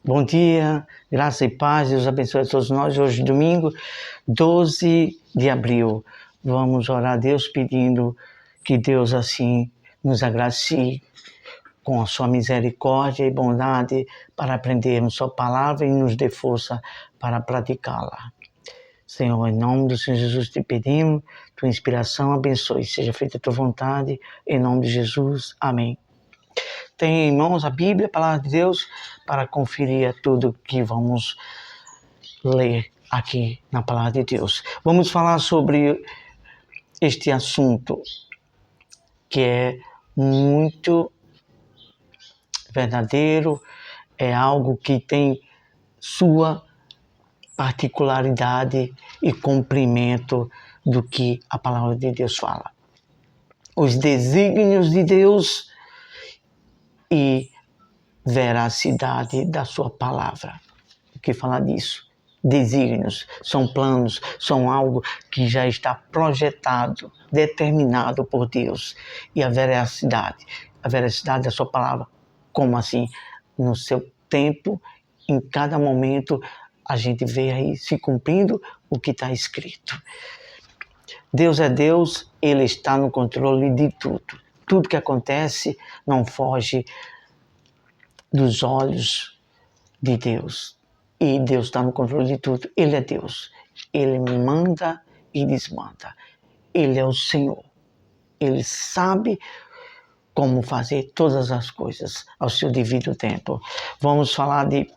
Bom dia, graça e paz, Deus abençoe a todos nós. Hoje, domingo, 12 de abril, vamos orar a Deus pedindo que Deus assim nos agracie com a sua misericórdia e bondade para aprendermos sua palavra e nos dê força para praticá-la. Senhor, em nome do Senhor Jesus te pedimos, tua inspiração abençoe, seja feita a tua vontade, em nome de Jesus, amém. Tem em mãos a Bíblia, a palavra de Deus, para conferir tudo que vamos ler aqui na palavra de Deus. Vamos falar sobre este assunto que é muito verdadeiro, é algo que tem sua particularidade e cumprimento do que a palavra de Deus fala. Os desígnios de Deus e veracidade da sua palavra. O que falar disso? Desígnios, são planos, são algo que já está projetado, determinado por Deus. E a veracidade da sua palavra, como assim? No seu tempo, em cada momento, a gente vê aí se cumprindo o que está escrito. Deus é Deus, Ele está no controle de tudo. Tudo que acontece não foge dos olhos de Deus. E Deus está no controle de tudo. Ele é Deus. Ele manda e desmanda. Ele é o Senhor. Ele sabe como fazer todas as coisas ao seu devido tempo. Vamos falar de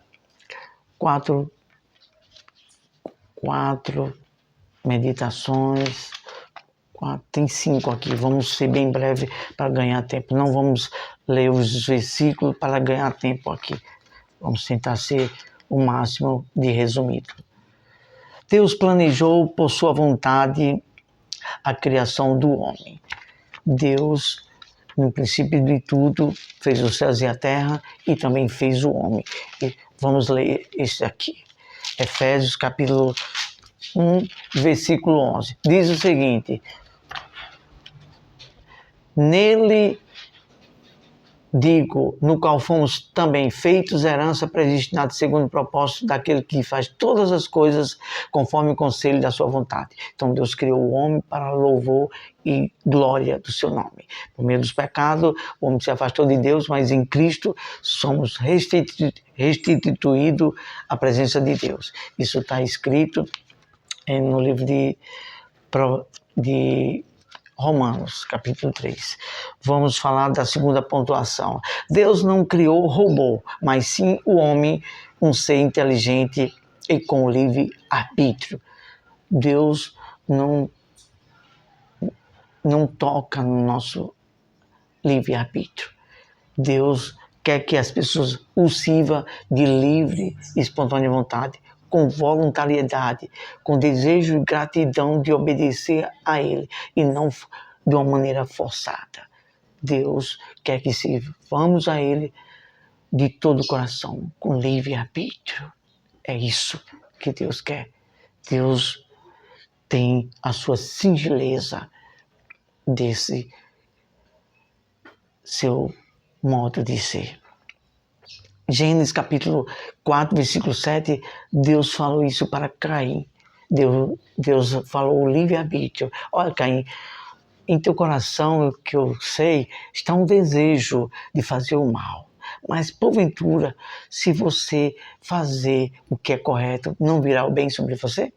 quatro meditações. Tem 5 aqui. Vamos ser bem breve para ganhar tempo. Não vamos ler os versículos para ganhar tempo aqui. Vamos tentar ser o máximo de resumido. Deus planejou por sua vontade a criação do homem. Deus, no princípio de tudo, fez os céus e a terra e também fez o homem. E vamos ler este aqui. Efésios capítulo 1, versículo 11. Diz o seguinte: nele, digo, no qual fomos também feitos herança predestinada segundo o propósito daquele que faz todas as coisas conforme o conselho da sua vontade. Então Deus criou o homem para louvor e glória do seu nome. Por meio dos pecados, o homem se afastou de Deus, mas em Cristo somos restituídos à presença de Deus. Isso está escrito no livro de Romanos, capítulo 3. Vamos falar da segunda pontuação. Deus não criou robô, mas sim o homem, um ser inteligente e com livre arbítrio. Deus não toca no nosso livre arbítrio. Deus quer que as pessoas o sirvam de livre e espontânea vontade, com voluntariedade, com desejo e gratidão de obedecer a Ele e não de uma maneira forçada. Deus quer que sirvamos a Ele de todo o coração, com livre-arbítrio. É isso que Deus quer. Deus tem a sua singeleza desse seu modo de ser. Gênesis capítulo 4, versículo 7, Deus falou isso para Caim. Deus falou o livre-arbítrio. Olha, Caim, em teu coração, que eu sei, está um desejo de fazer o mal. Mas, porventura, se você fazer o que é correto, não virá o bem sobre você?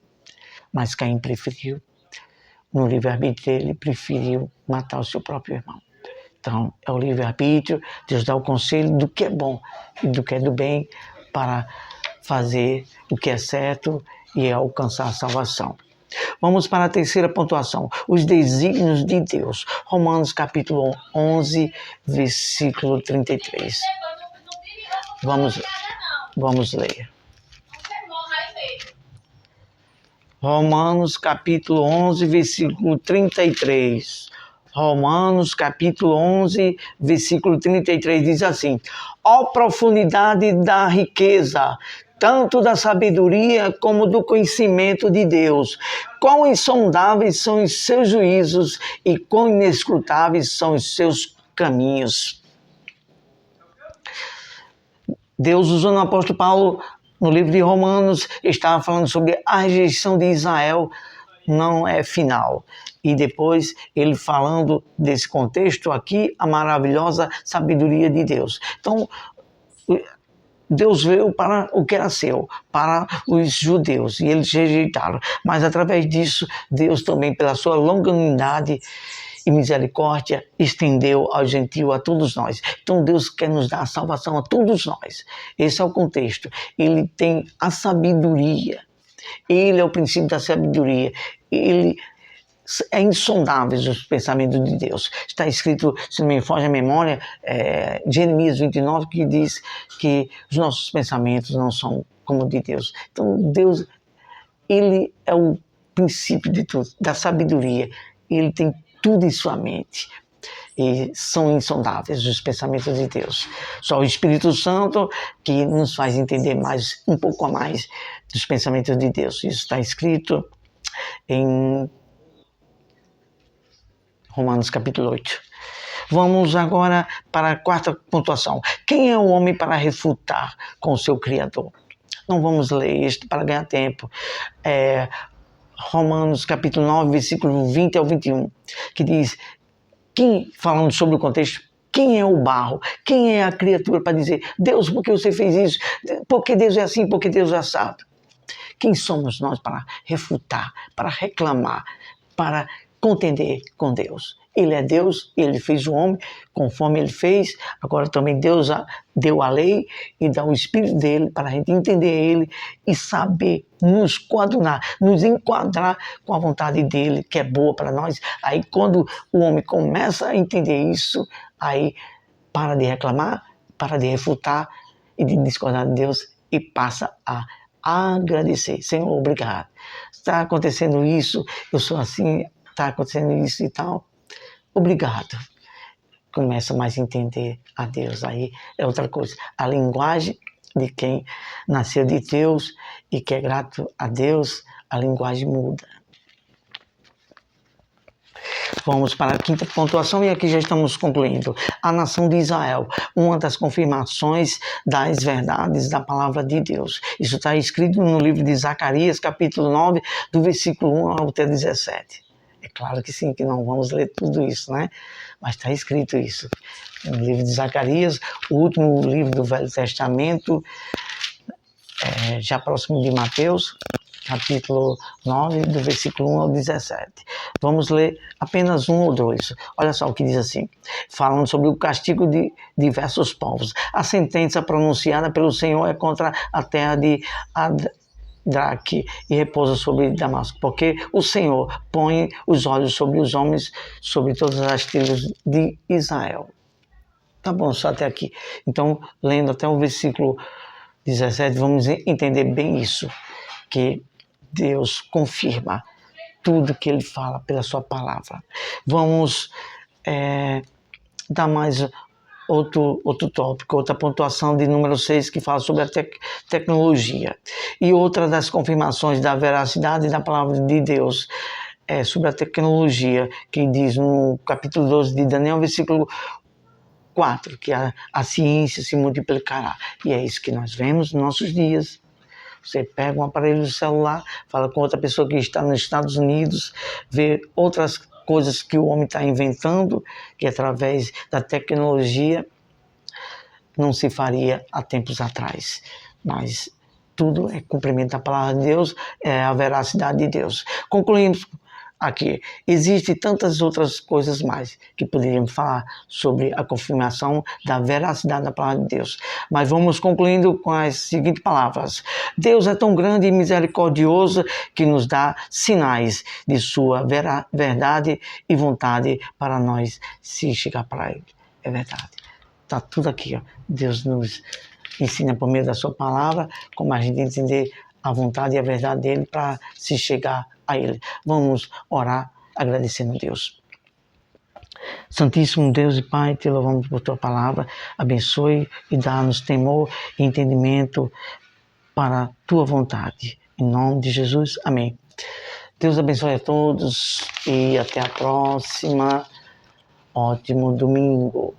Mas Caim preferiu, no livre-arbítrio dele, preferiu matar o seu próprio irmão. Então, é o livre-arbítrio, Deus dá o conselho do que é bom e do que é do bem para fazer o que é certo e alcançar a salvação. Vamos para a terceira pontuação, os desígnios de Deus. Romanos capítulo 11, versículo 33. Vamos ler. Romanos capítulo 11, versículo 33. Romanos capítulo 11, versículo 33 diz assim: ó profundidade da riqueza, tanto da sabedoria como do conhecimento de Deus. Quão insondáveis são os seus juízos e quão inescrutáveis são os seus caminhos. Deus, usando o apóstolo Paulo no livro de Romanos, estava falando sobre a rejeição de Israel não é final. E depois ele falando desse contexto aqui, a maravilhosa sabedoria de Deus. Então, Deus veio para o que era seu, para os judeus, e eles rejeitaram. Mas através disso, Deus também, pela sua longanimidade e misericórdia, estendeu ao gentio, a todos nós. Então Deus quer nos dar a salvação a todos nós. Esse é o contexto. Ele tem a sabedoria. Ele é o princípio da sabedoria. Ele é insondáveis os pensamentos de Deus. Está escrito, se não me foge a memória, Jeremias 29, que diz que os nossos pensamentos não são como de Deus. Então Deus, ele é o princípio de tudo, da sabedoria. Ele tem tudo em sua mente. E são insondáveis os pensamentos de Deus. Só o Espírito Santo que nos faz entender mais, um pouco a mais dos pensamentos de Deus. Isso está escrito em Romanos capítulo 8. Vamos agora para a quarta pontuação. Quem é o homem para refutar com o seu Criador? Não vamos ler isto para ganhar tempo. Romanos capítulo 9, versículo 20 ao 21, que diz, falando sobre o contexto, quem é o barro? Quem é a criatura para dizer, Deus, por que você fez isso? Porque Deus é assim, porque Deus é assado? Quem somos nós para refutar, para reclamar, para contender com Deus? Ele é Deus, ele fez o homem conforme ele fez. Agora também Deus deu a lei e dá o Espírito dele para a gente entender ele e saber nos coadunar, nos enquadrar com a vontade dele, que é boa para nós. Aí quando o homem começa a entender isso, aí para de reclamar, para de refutar e de discordar de Deus e passa a agradecer. Senhor, obrigado. Está acontecendo isso, eu sou assim, está acontecendo isso e tal. Obrigado. Começa mais a entender a Deus. Aí é outra coisa. A linguagem de quem nasceu de Deus e que é grato a Deus, a linguagem muda. Vamos para a quinta pontuação e aqui já estamos concluindo. A nação de Israel, uma das confirmações das verdades da palavra de Deus. Isso está escrito no livro de Zacarias, capítulo 9, do versículo 1 até 17. É claro que sim, que não vamos ler tudo isso, né? Mas está escrito isso. No livro de Zacarias, o último livro do Velho Testamento, já próximo de Mateus, capítulo 9, do versículo 1 ao 17. Vamos ler apenas um ou dois. Olha só o que diz assim, falando sobre o castigo de diversos povos. A sentença pronunciada pelo Senhor é contra a terra de Adraque e repousa sobre Damasco, porque o Senhor põe os olhos sobre os homens, sobre todas as tribos de Israel. Tá bom, só até aqui. Então, lendo até o versículo 17, vamos entender bem isso, que Deus confirma tudo que Ele fala pela sua palavra. Vamos dar mais outro tópico, outra pontuação de número 6, que fala sobre a tecnologia. E outra das confirmações da veracidade da palavra de Deus é sobre a tecnologia, que diz no capítulo 12 de Daniel, versículo 4, que a ciência se multiplicará. E é isso que nós vemos nos nossos dias. Você pega um aparelho de celular, fala com outra pessoa que está nos Estados Unidos, vê outras coisas que o homem está inventando, que através da tecnologia não se faria há tempos atrás. Mas tudo é cumprimento da palavra de Deus, é a veracidade de Deus. Concluindo aqui, existem tantas outras coisas mais que poderíamos falar sobre a confirmação da veracidade da palavra de Deus. Mas vamos concluindo com as seguintes palavras. Deus é tão grande e misericordioso que nos dá sinais de sua verdade e vontade para nós se chegar para Ele. É verdade. Está tudo aqui, ó. Deus nos ensina por meio da sua palavra como a gente entender a vontade e a verdade dele para se chegar a Ele. Vamos orar agradecendo a Deus. Santíssimo Deus e Pai, te louvamos por tua palavra. Abençoe e dá-nos temor e entendimento para a tua vontade. Em nome de Jesus, amém. Deus abençoe a todos e até a próxima. Ótimo domingo.